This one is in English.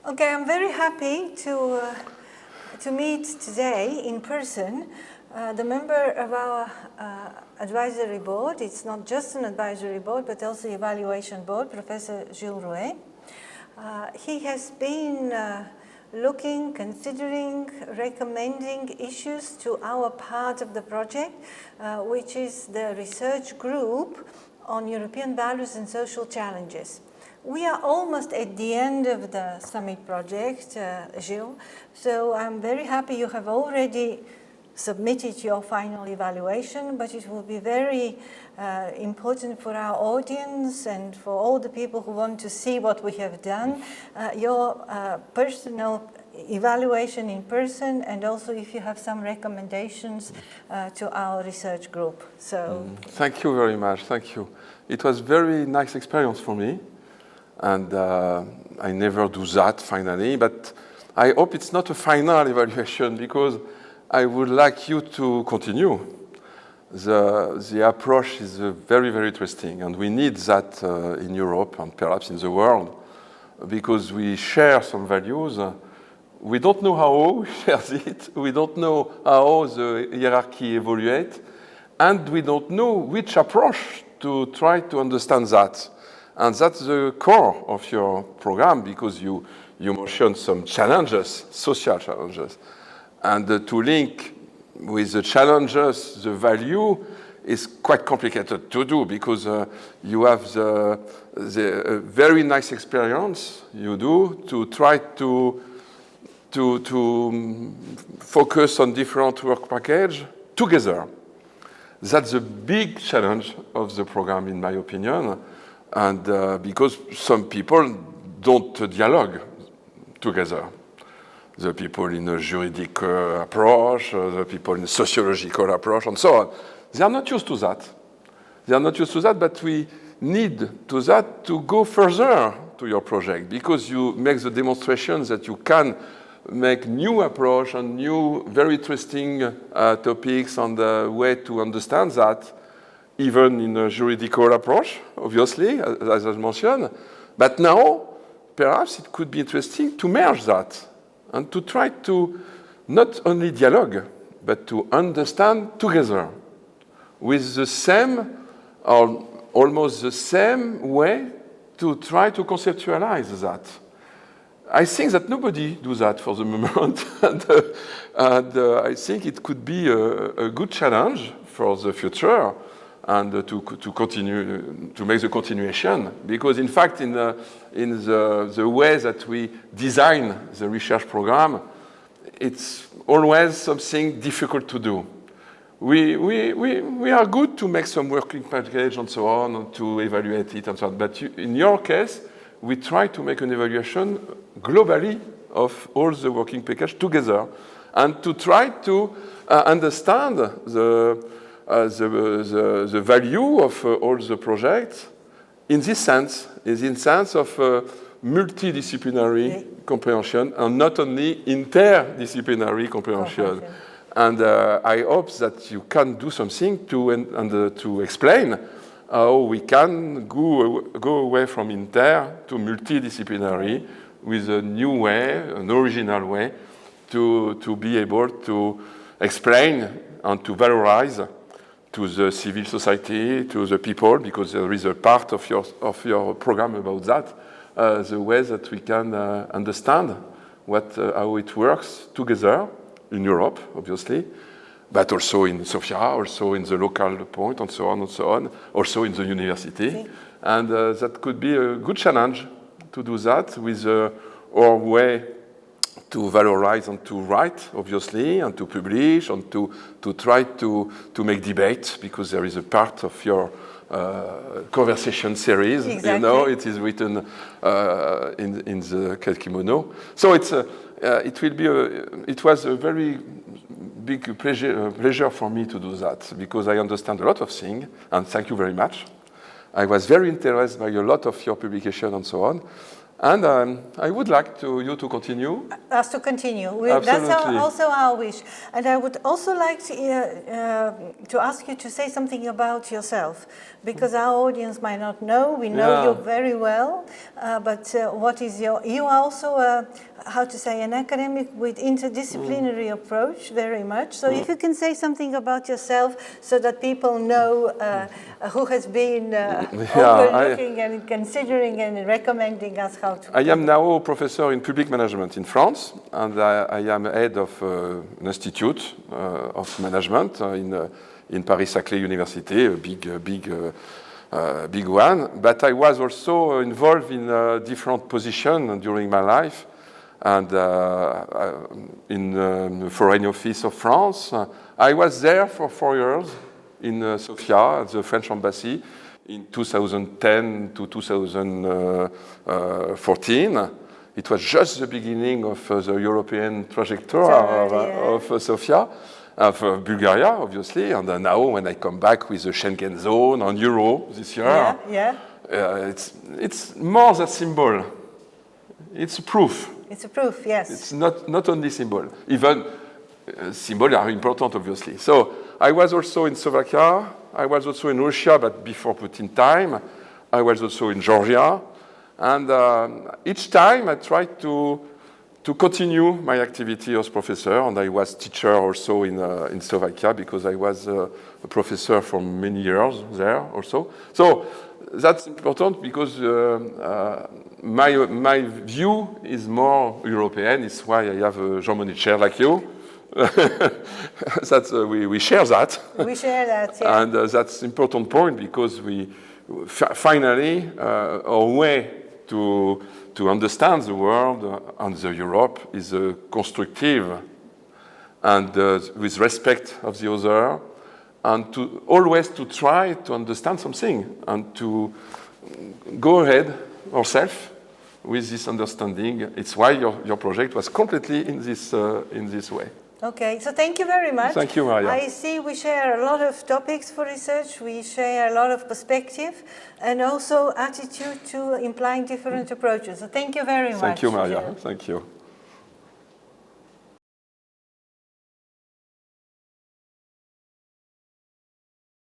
Okay, I'm very happy to meet today in person the member of our advisory board. It's not just an advisory board, but also evaluation board, Professor Žil Rue. He has been looking, considering, recommending issues to our part of the project, which is the research group on European values and social challenges. We are almost at the end of the summit project, Žil, so I'm very happy you have already submitted your final evaluation, but it will be very important for our audience and for all the people who want to see what we have done, your personal evaluation in person, and also if you have some recommendations to our research group. So Thank you very much, thank you. It was a very nice experience for me, and I never do that finally, but I hope it's not a final evaluation, because I would like you to continue. The approach is very, very interesting, and we need that in Europe and perhaps in the world, because we share some values. We don't know how we share it, we don't know how the hierarchy evaluates, and we don't know which approach to try to understand that. And that's the core of your program, because you mentioned some challenges, social challenges. And to link with the challenges, the value is quite complicated to do, because you have the very nice experience you do to try to focus on different work package together. That's a big challenge of the program, in my opinion, and because some people don't dialogue together. The people in a juridic approach, the people in a sociological approach, and so on. They are not used to that. They are not used to that, but we need to that to go further to your project, because you make the demonstration that you can make new approach and new, very interesting topics on the way to understand that, even in a juridical approach, obviously, as I mentioned. But now, perhaps it could be interesting to merge that and to try to not only dialogue, but to understand together with the same or almost the same way to try to conceptualize that. I think that nobody does that for the moment, and I think it could be a good challenge for the future, and to continue to make the continuation, because in fact in the way that we design the research program, it's always something difficult to do. We are good to make some working package and so on, and to evaluate it and so on, but in your case, we try to make an evaluation globally of all the working package together, and to try to understand the value of all the projects in this sense, of multidisciplinary comprehension and not only interdisciplinary comprehension. And I hope that you can do something to explain how we can go away from inter to multidisciplinary with a new way, an original way, to be able to explain and to valorize to the civil society, to the people, because there is a part of your program about that, the way that we can understand how it works together in Europe, obviously, but also in Sofia, also in the local point, and so on, also in the university. And that could be a good challenge to do that with our way to valorize and to write, obviously, and to publish, and to try to make debate, because there is a part of your conversation series. Exactly. You know, it is written in the Kimono. So it was a very big pleasure for me to do that, because I understand a lot of things, and thank you very much. I was very interested by a lot of your publication and so on, And I would like you to continue. Us to continue. Absolutely. That's also our wish. And I would also like to ask you to say something about yourself, because our audience might not know. We know you very well, but what is you are also an academic with interdisciplinary approach very much. So if you can say something about yourself so that people know who has been overlooking and considering and recommending us how to. I am now a professor in public management in France, and I am head of an institute of management in Paris-Saclay University, a big one. But I was also involved in different positions during my life, and in the Foreign Office of France. I was there for 4 years in Sofia at the French Embassy in 2010 to 2014. It was just the beginning of the European trajectory of Sofia, of Bulgaria, obviously. And now when I come back with the Schengen zone on Euro this year, it's more than symbol. It's a proof. It's a proof, yes. It's not only symbol. Even symbols are important, obviously. So I was also in Slovakia. I was also in Russia, but before Putin time. I was also in Georgia. And each time I tried to continue my activity as professor. And I was teacher also in Slovakia, because I was a professor for many years there also. So that's important, because my view is more European. It's why I have a German chair like you. That's, we share that. We share that, yeah. And that's an important point, because we finally, our way to understand the world and the Europe is constructive and with respect of the other, and to always to try to understand something and to go ahead ourselves with this understanding. It's why your project was completely in this way. Okay, so thank you very much. Thank you, Maria. I see we share a lot of topics for research, we share a lot of perspective, and also attitude to implying different approaches. So thank you very much. Thank you, Maria. Thank you.